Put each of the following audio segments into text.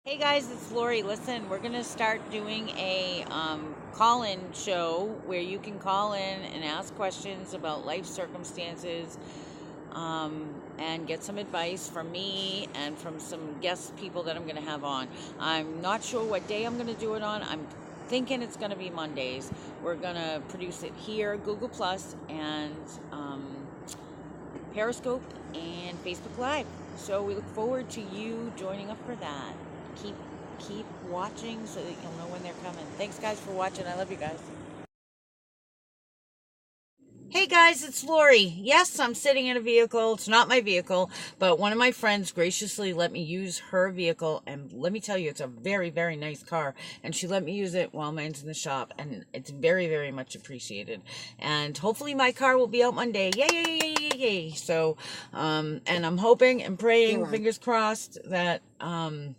Hey guys, it's Lori. Listen, we're going to start doing a call-in show where you can call in and ask questions about life circumstances and get some advice from me and from some guest people that I'm going to have on. I'm not sure what day I'm going to do it on. I'm thinking it's going to be Mondays. We're going to produce it here, Google Plus, and Periscope and Facebook Live. So we look forward to you joining up for that. Keep keep watching so that you'll know when they're coming. Thanks guys for watching. I love you guys. Hey guys, it's Lori. Yes, I'm sitting in a vehicle. It's not my vehicle, but one of my friends graciously let me use her vehicle, and let me tell you, it's a very, very nice car, and she let me use it while mine's in the shop, and it's very, very much appreciated. And hopefully my car will be out Monday. Yay, yay, yay, yay, yay. So, and I'm hoping and praying, fingers crossed, that I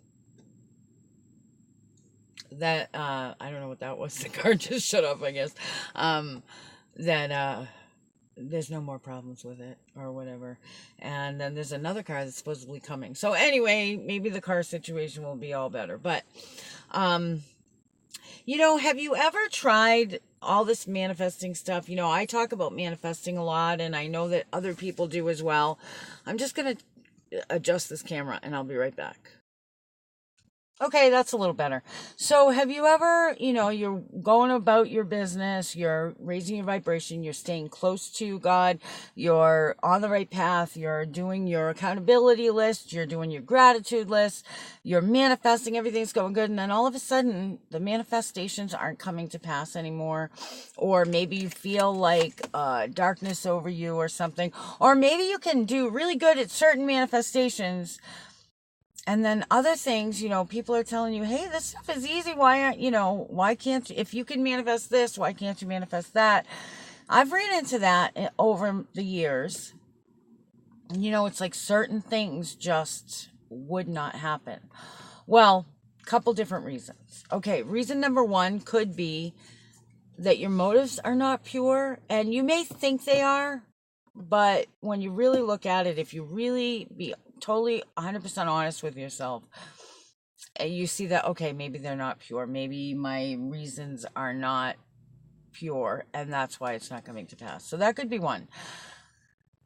don't know what that was. The car just shut off, I guess. That there's no more problems with it or whatever. And then there's another car that's supposedly coming. So anyway, maybe the car situation will be all better. But have you ever tried all this manifesting stuff? I talk about manifesting a lot, and I know that other people do as well. I'm just going to adjust this camera and I'll be right back. Okay, that's a little better. So, have you ever, you're going about your business, you're raising your vibration, you're staying close to God, you're on the right path, you're doing your accountability list, you're doing your gratitude list, you're manifesting, everything's going good, and then all of a sudden, the manifestations aren't coming to pass anymore, or maybe you feel like darkness over you or something, or maybe you can do really good at certain manifestations. And then other things, people are telling you, hey, this stuff is easy. Why aren't, why can't you, if you can manifest this, why can't you manifest that? I've ran into that over the years. It's like certain things just would not happen. Well, couple different reasons. Okay, reason number one could be that your motives are not pure, and you may think they are, but when you really look at it, if you really be totally 100% honest with yourself, you see that, okay, maybe they're not pure. Maybe my reasons are not pure, and that's why it's not coming to pass. So that could be one.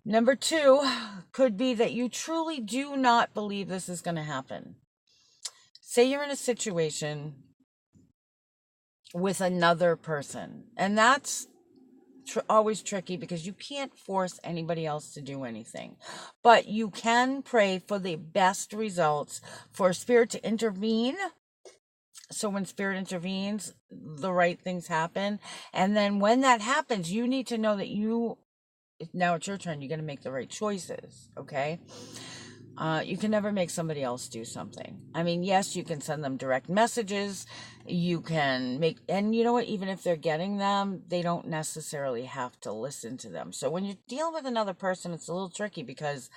Number two could be that you truly do not believe this is going to happen. Say you're in a situation with another person, and that's always tricky because you can't force anybody else to do anything, but you can pray for the best results, for spirit to intervene. So when spirit intervenes, the right things happen. And then when that happens, you need to know that now it's your turn. You're going to make the right choices. Okay. You can never make somebody else do something. I mean, yes, you can send them direct messages. You can and you know what? Even if they're getting them, they don't necessarily have to listen to them. So when you're dealing with another person, it's a little tricky, because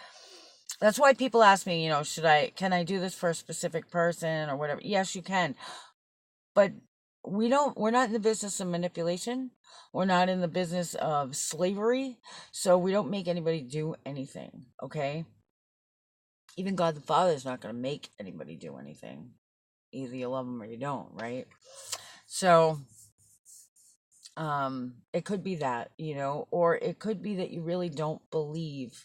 that's why people ask me, can I do this for a specific person or whatever? Yes, you can. But we're not in the business of manipulation. We're not in the business of slavery. So we don't make anybody do anything. Okay. Even God the Father is not going to make anybody do anything. Either you love them or you don't, right? So, it could be that, or it could be that you really don't believe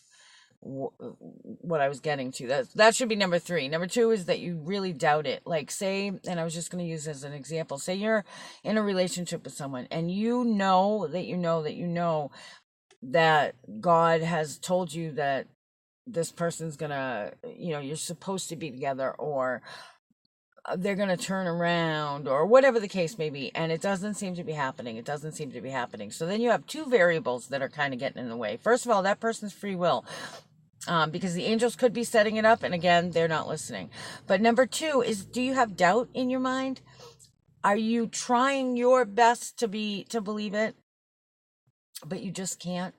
what I was getting to. That should be number three. Number two is that you really doubt it. Like, say, and I was just going to use as an example, say you're in a relationship with someone, and that God has told you that this person's gonna, you're supposed to be together, or they're gonna turn around, or whatever the case may be, and it doesn't seem to be happening. So then you have two variables that are kind of getting in the way. First of all, that person's free will, because the angels could be setting it up, and again, they're not listening. But number two is, do you have doubt in your mind? Are you trying your best to believe it, but you just can't?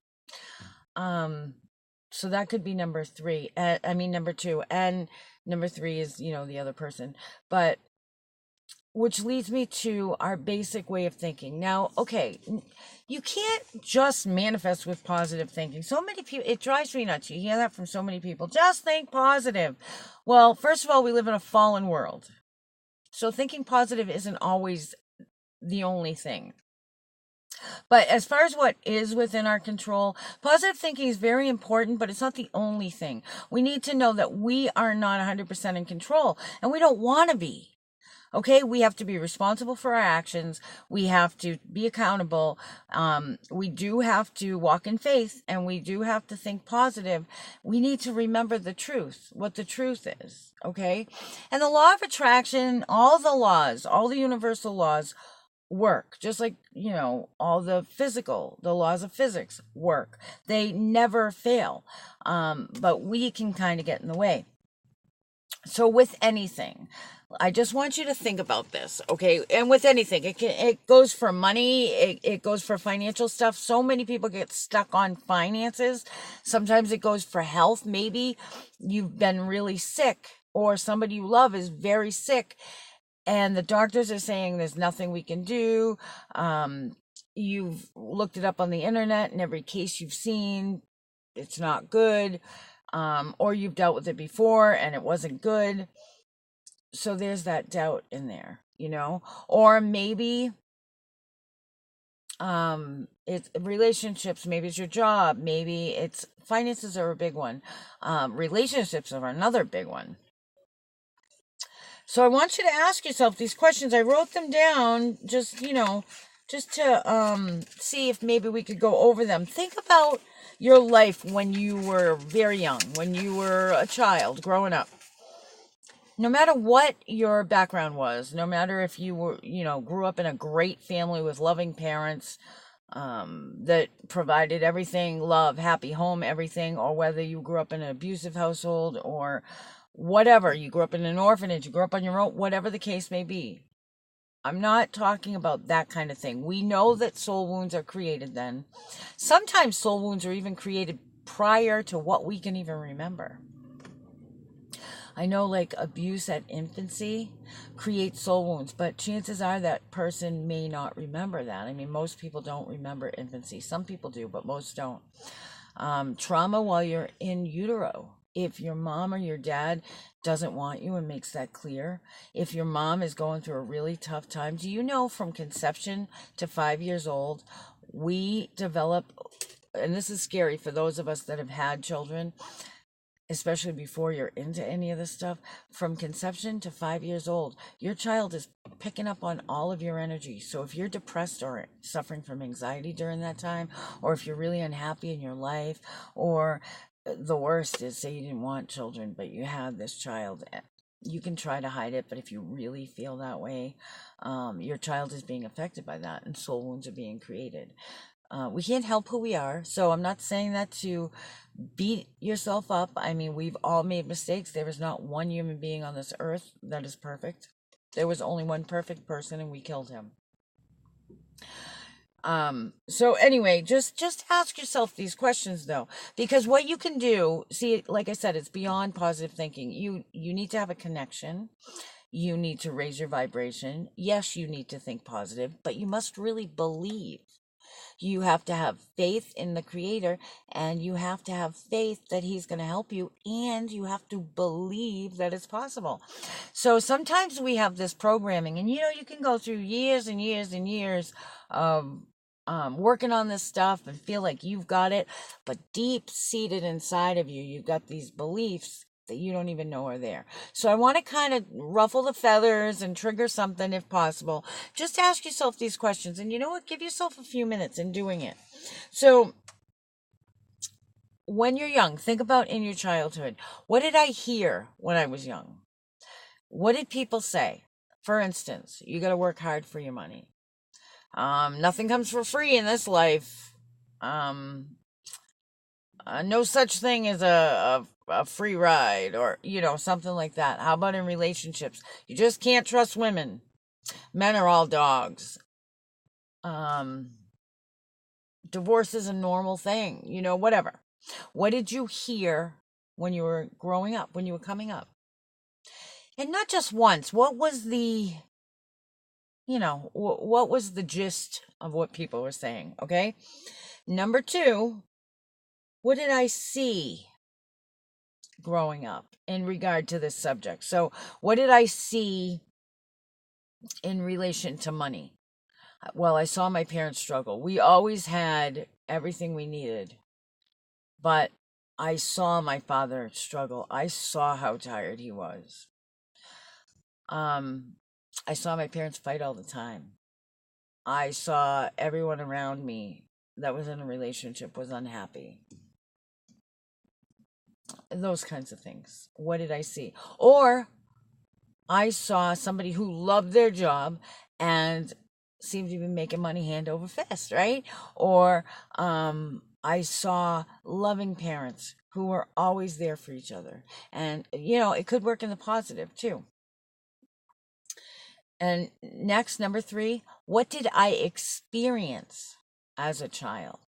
So that could be number three. Number two. And number three is, the other person. But which leads me to our basic way of thinking. Now, okay, you can't just manifest with positive thinking. So many people, it drives me nuts. You hear that from so many people. Just think positive. Well, first of all, we live in a fallen world. So thinking positive isn't always the only thing. But as far as what is within our control, positive thinking is very important, but it's not the only thing. We need to know that we are not 100% in control, and we don't want to be. Okay, we have to be responsible for our actions. We have to be accountable. We do have to walk in faith, and we do have to think positive. We need to remember the truth, what the truth is. Okay, and the law of attraction, all the laws, all the universal laws work, just like, all the laws of physics work. They never fail. But we can kind of get in the way. So with anything, I just want you to think about this, okay? And with anything, it goes for money, it goes for financial stuff. So many people get stuck on finances. Sometimes it goes for health. Maybe you've been really sick, or somebody you love is very sick, and the doctors are saying there's nothing we can do. You've looked it up on the internet, and every case you've seen, it's not good. Or you've dealt with it before and it wasn't good. So there's that doubt in there, or maybe it's relationships, maybe it's your job, maybe it's finances are a big one. Relationships are another big one. So I want you to ask yourself these questions. I wrote them down just to see if maybe we could go over them. Think about your life when you were very young, when you were a child growing up. No matter what your background was, no matter if you were, grew up in a great family with loving parents, that provided everything, love, happy home, everything, or whether you grew up in an abusive household or whatever, you grew up in an orphanage, you grew up on your own, whatever the case may be. I'm not talking about that kind of thing. We know that soul wounds are created then. Sometimes soul wounds are even created prior to what we can even remember. I know, like, abuse at infancy creates soul wounds, but chances are that person may not remember that. I mean, most people don't remember infancy. Some people do, but most don't. Trauma while you're in utero. If your mom or your dad doesn't want you and makes that clear, if your mom is going through a really tough time, do you know from conception to 5 years old, we develop, and this is scary for those of us that have had children, especially before you're into any of this stuff, from conception to 5 years old, your child is picking up on all of your energy. So if you're depressed or suffering from anxiety during that time, or if you're really unhappy in your life, or the worst is, say you didn't want children, but you had this child, you can try to hide it, but if you really feel that way, your child is being affected by that, and soul wounds are being created. We can't help who we are, so I'm not saying that to beat yourself up. I mean, we've all made mistakes. There is not one human being on this earth that is perfect. There was only one perfect person, and we killed him. So anyway, just ask yourself these questions, though, because what you can do, see, like I said, it's beyond positive thinking. You need to have a connection. You need to raise your vibration. Yes, you need to think positive, but you must really believe. You have to have faith in the creator, and you have to have faith that he's going to help you, and you have to believe that it's possible. So sometimes we have this programming, and you can go through years and years and years of working on this stuff and feel like you've got it, but deep seated inside of you, you've got these beliefs that you don't even know are there. So I want to kind of ruffle the feathers and trigger something if possible. Just ask yourself these questions, and you know what? Give yourself a few minutes in doing it. So when you're young, think about in your childhood, what did I hear when I was young? What did people say? For instance, you got to work hard for your money. Nothing comes for free in this life. No such thing as a free ride, or something like that. How about in relationships? You just can't trust women. Men are all dogs. Divorce is a normal thing. Whatever. What did you hear when you were growing up, when you were coming up? And not just once. What was the what was the gist of what people were saying? Okay. Number 2, what did I see growing up in regard to this subject? So what did I see in relation to money. Well, I saw my parents struggle. We always had everything we needed, but I saw my father struggle. I saw how tired he was. Um, I saw my parents fight all the time. I saw everyone around me that was in a relationship was unhappy. Those kinds of things. What did I see? Or I saw somebody who loved their job and seemed to be making money hand over fist, right? Or I saw loving parents who were always there for each other. And, it could work in the positive too. And next, number 3, what did I experience as a child?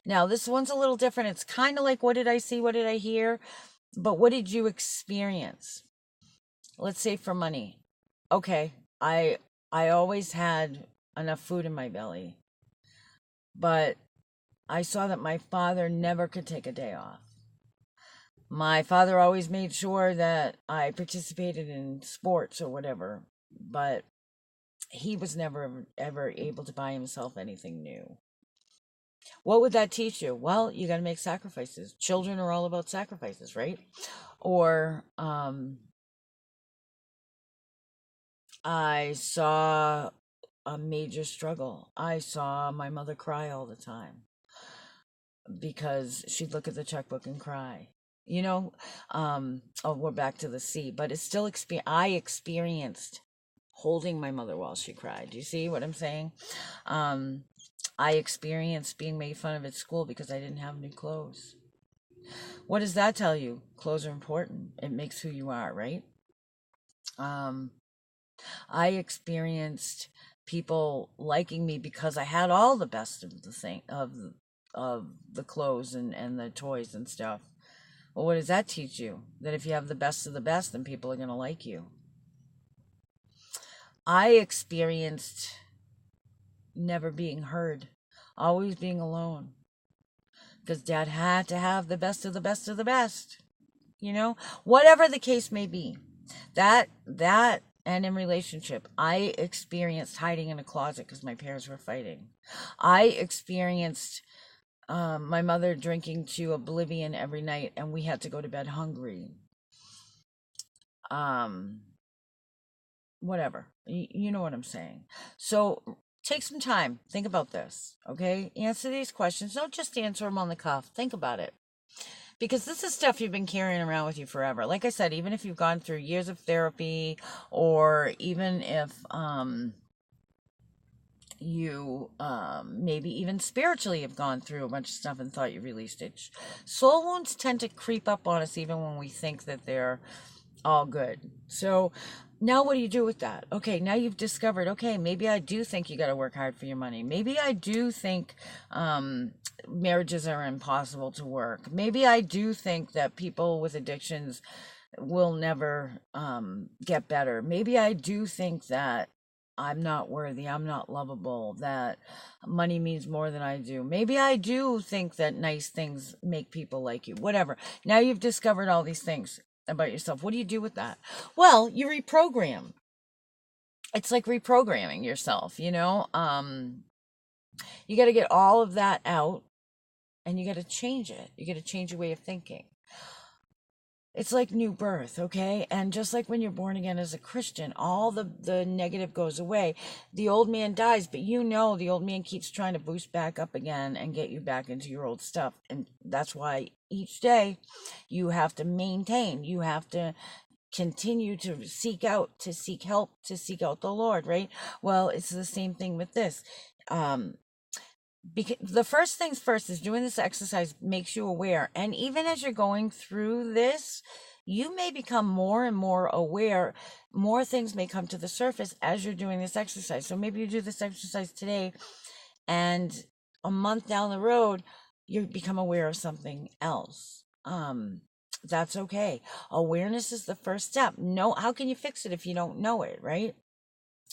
Now, this one's a little different. It's kind of like, what did I see? What did I hear? But what did you experience? Let's say for money. Okay, I always had enough food in my belly, but I saw that my father never could take a day off. My father always made sure that I participated in sports or whatever, but he was never ever able to buy himself anything new. What would that teach you? Well, you got to make sacrifices. Children are all about sacrifices, right? Or I saw a major struggle. I saw my mother cry all the time because she'd look at the checkbook and cry. Oh, we're back to the C, but it's still I experienced holding my mother while she cried. Do you see what I'm saying? I experienced being made fun of at school because I didn't have new clothes. What does that tell you? Clothes are important. It makes who you are, right? I experienced people liking me because I had all the best of the thing of the clothes and the toys and stuff. Well, what does that teach you? That if you have the best of the best, then people are going to like you. I experienced never being heard, always being alone, because Dad had to have the best of the best of the best. Whatever the case may be, that and in relationship, I experienced hiding in a closet because my parents were fighting. I experienced my mother drinking to oblivion every night, and we had to go to bed hungry. Whatever. You know what I'm saying. So take some time. Think about this, okay? Answer these questions. Don't just answer them on the cuff. Think about it. Because this is stuff you've been carrying around with you forever. Like I said, even if you've gone through years of therapy, or even if you maybe even spiritually have gone through a bunch of stuff and thought you released it. Soul wounds tend to creep up on us even when we think that they're all good. So now what do you do with that? Okay, now you've discovered, okay, maybe I do think you got to work hard for your money. Maybe I do think marriages are impossible to work. Maybe I do think that people with addictions will never get better. Maybe I do think that I'm not worthy, I'm not lovable, that money means more than I do. Maybe I do think that nice things make people like you, whatever. Now you've discovered all these things about yourself. What do you do with that? Well, you reprogram. It's like reprogramming yourself, you got to get all of that out and you got to change it. You got to change your way of thinking. It's like new birth, okay? And just like when you're born again as a Christian, all the negative goes away. The old man dies, but the old man keeps trying to boost back up again and get you back into your old stuff. And that's why each day you have to maintain, you have to continue to seek out, to seek help, to seek out the Lord, right? Well, it's the same thing with this. Because the first things first is doing this exercise makes you aware, and even as you're going through this, you may become more and more aware. More things may come to the surface as you're doing this exercise. So maybe you do this exercise today, and a month down the road you become aware of something else. That's okay. Awareness is the first step. How can you fix it if you don't know it, right?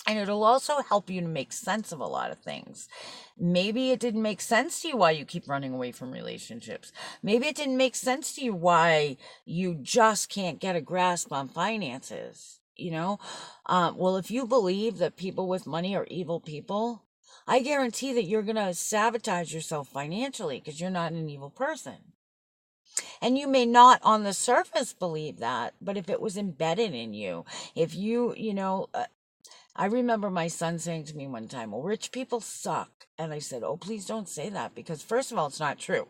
And it'll also help you to make sense of a lot of things. Maybe it didn't make sense to you why you keep running away from relationships. Maybe it didn't make sense to you why you just can't get a grasp on finances. you know? Well, if you believe that people with money are evil people, I guarantee that you're going to sabotage yourself financially because you're not an evil person. And you may not on the surface believe that, but if it was embedded in you, if I remember my son saying to me one time, well, rich people suck. And I said, oh, please don't say that because, first of all, it's not true.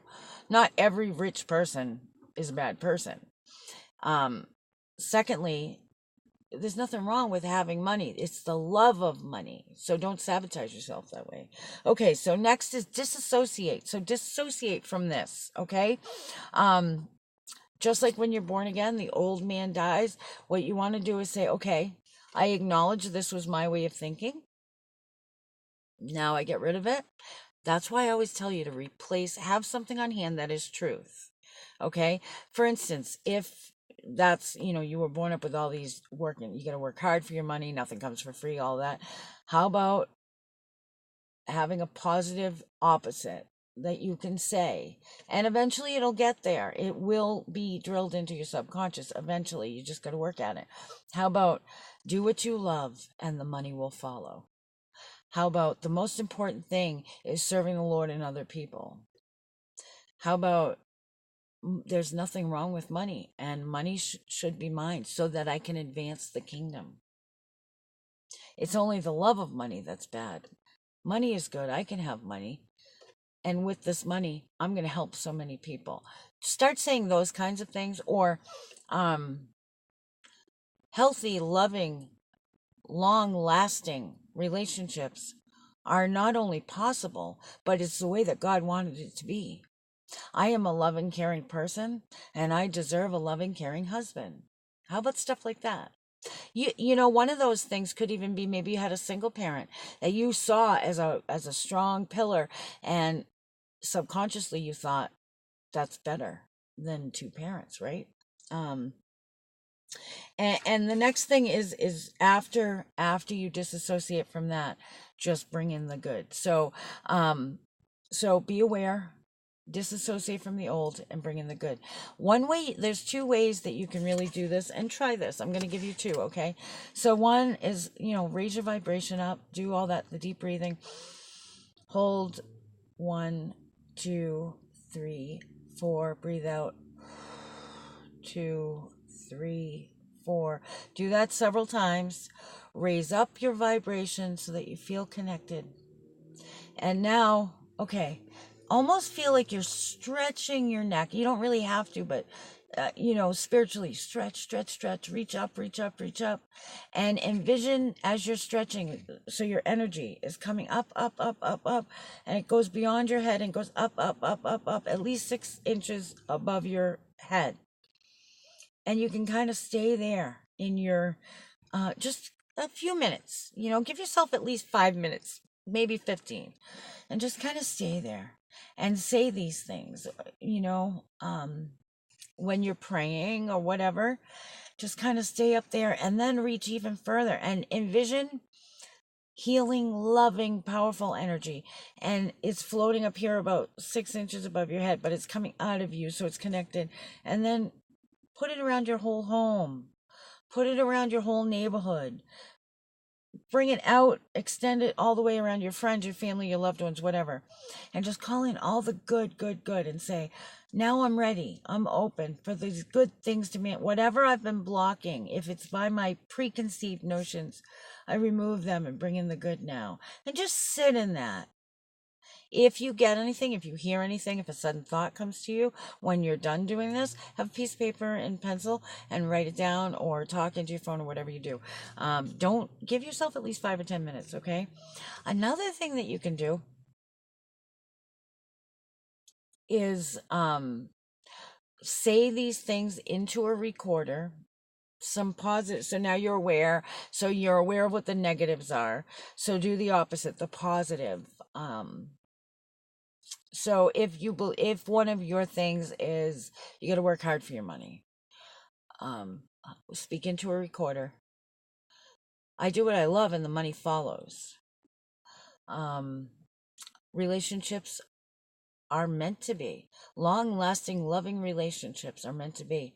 Not every rich person is a bad person. Secondly, there's nothing wrong with having money. It's the love of money. So don't sabotage yourself that way. Okay, so next is disassociate. So disassociate from this, okay? Just like when you're born again, the old man dies. What you want to do is say, okay, I acknowledge this was my way of thinking. Now I get rid of it. That's why I always tell you to have something on hand that is truth. Okay. For instance, if you were born up with all these working, you got to work hard for your money, nothing comes for free, all that. How about having a positive opposite that you can say? And eventually it'll get there. It will be drilled into your subconscious. Eventually, you just got to work at it. How about do what you love and the money will follow? How about the most important thing is serving the Lord and other people? How about there's nothing wrong with money and money should be mine so that I can advance the kingdom? It's only the love of money that's bad. Money is good. I can have money. And with this money, I'm going to help so many people. Start saying those kinds of things, or healthy, loving, long lasting relationships are not only possible, but it's the way that God wanted it to be. I am a loving, caring person, and I deserve a loving, caring husband. How about stuff like that? One of those things could even be maybe you had a single parent that you saw as a strong pillar, and subconsciously you thought that's better than two parents, right? Um, and the next thing is after you disassociate from that, just bring in the good. So be aware, disassociate from the old, and bring in the good. There's two ways that you can really do this, and try this. I'm going to give you two, okay? So one is, raise your vibration up, do all that, the deep breathing, hold 1, 2, 3, 4, breathe out 2, 3, 4. Do that several times. Raise up your vibration so that you feel connected. And now, okay, almost feel like you're stretching your neck. You don't really have to, but spiritually stretch, stretch, stretch, reach up, reach up, reach up, and envision as you're stretching. So your energy is coming up, up, up, up, up, and it goes beyond your head and goes up, up, up, up, up, at least 6 inches above your head. And you can kind of stay there in your just a few minutes. Give yourself at least 5 minutes, maybe 15, and just kind of stay there and say these things. When you're praying or whatever, just kind of stay up there and then reach even further and envision healing, loving, powerful energy. And it's floating up here about 6 inches above your head, but it's coming out of you, so it's connected. And then put it around your whole home. Put it around your whole neighborhood. Bring it out, extend it all the way around your friends, your family, your loved ones, whatever. And just call in all the good, good, good and say, now I'm ready. I'm open for these good things to me. Whatever I've been blocking, if it's by my preconceived notions, I remove them and bring in the good now. And just sit in that. If you get anything, if you hear anything, if a sudden thought comes to you when you're done doing this, have a piece of paper and pencil and write it down or talk into your phone or whatever you do. Don't give yourself at least 5 or 10 minutes, okay? Another thing that you can do is say these things into a recorder. Some positive, so now you're aware, so you're aware of what the negatives are, so do the opposite, the positive. So if one of your things is you got to work hard for your money, speak into a recorder. I do what I love and the money follows. Relationships are meant to be long lasting, loving relationships are meant to be.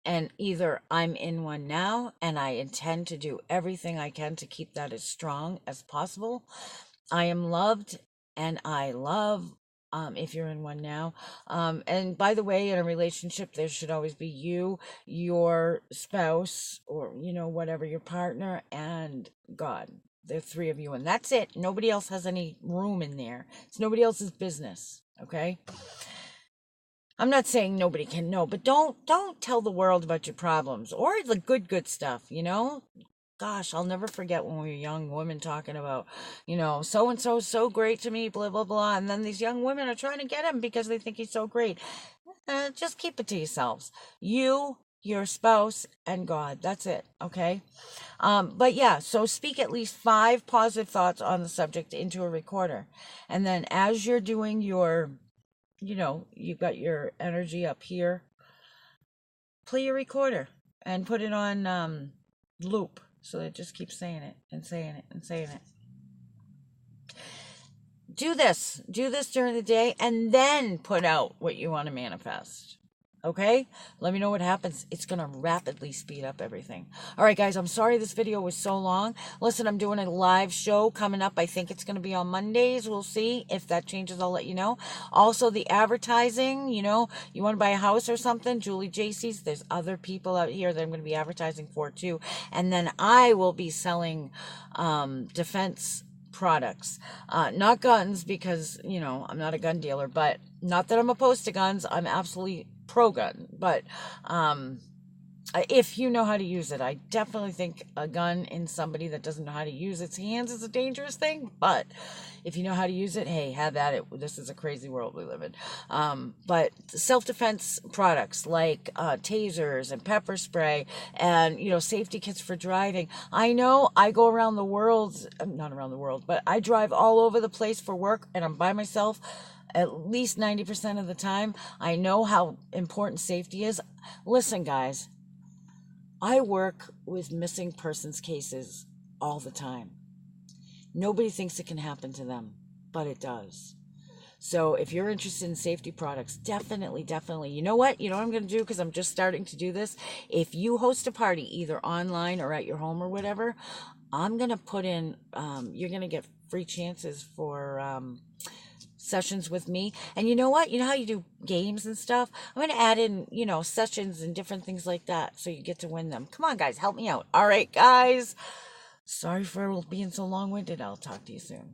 And either I'm in one now and I intend to do everything I can to keep that as strong as possible. I am loved and I love, if you're in one now. And by the way, in a relationship, there should always be you, your spouse, or, whatever, your partner, and God. There are three of you, and that's it. Nobody else has any room in there. It's nobody else's business. Okay? I'm not saying nobody can know, but don't tell the world about your problems or the good stuff. Gosh, I'll never forget when we were young women talking about, so and so is so great to me, blah blah blah, and then these young women are trying to get him because they think he's so great. Just keep it to yourselves. You, your spouse, and God. That's it. Okay. But yeah, so speak at least 5 positive thoughts on the subject into a recorder, and then as you're doing your you've got your energy up here, play your recorder and put it on loop so that it just keeps saying it and saying it and saying it. Do this during the day and then put out what you want to manifest. Okay? Let me know what happens. It's going to rapidly speed up everything. All right, guys, I'm sorry this video was so long. Listen, I'm doing a live show coming up. I think it's going to be on Mondays. We'll see. If that changes, I'll let you know. Also, the advertising, you want to buy a house or something, Julie JC's, there's other people out here that I'm going to be advertising for too. And then I will be selling defense products, not guns, because I'm not a gun dealer, but not that I'm opposed to guns. I'm absolutely pro gun, but if you know how to use it. I definitely think a gun in somebody that doesn't know how to use its hands is a dangerous thing, but if you know how to use it, hey, have at it. This is a crazy world we live in. But self-defense products like tasers and pepper spray and safety kits for driving. I know I go around the world, not around the world, but I drive all over the place for work, and I'm by myself at least 90% of the time. I know how important safety is. Listen, guys, I work with missing persons cases all the time. Nobody thinks it can happen to them, but it does. So if you're interested in safety products, definitely. You know what? You know what I'm going to do, because I'm just starting to do this? If you host a party, either online or at your home or whatever, I'm going to put in, you're going to get free chances for sessions with me. And you know what? You know how you do games and stuff? I'm going to add in, sessions and different things like that so you get to win them. Come on, guys, help me out. All right, guys. Sorry for being so long-winded. I'll talk to you soon.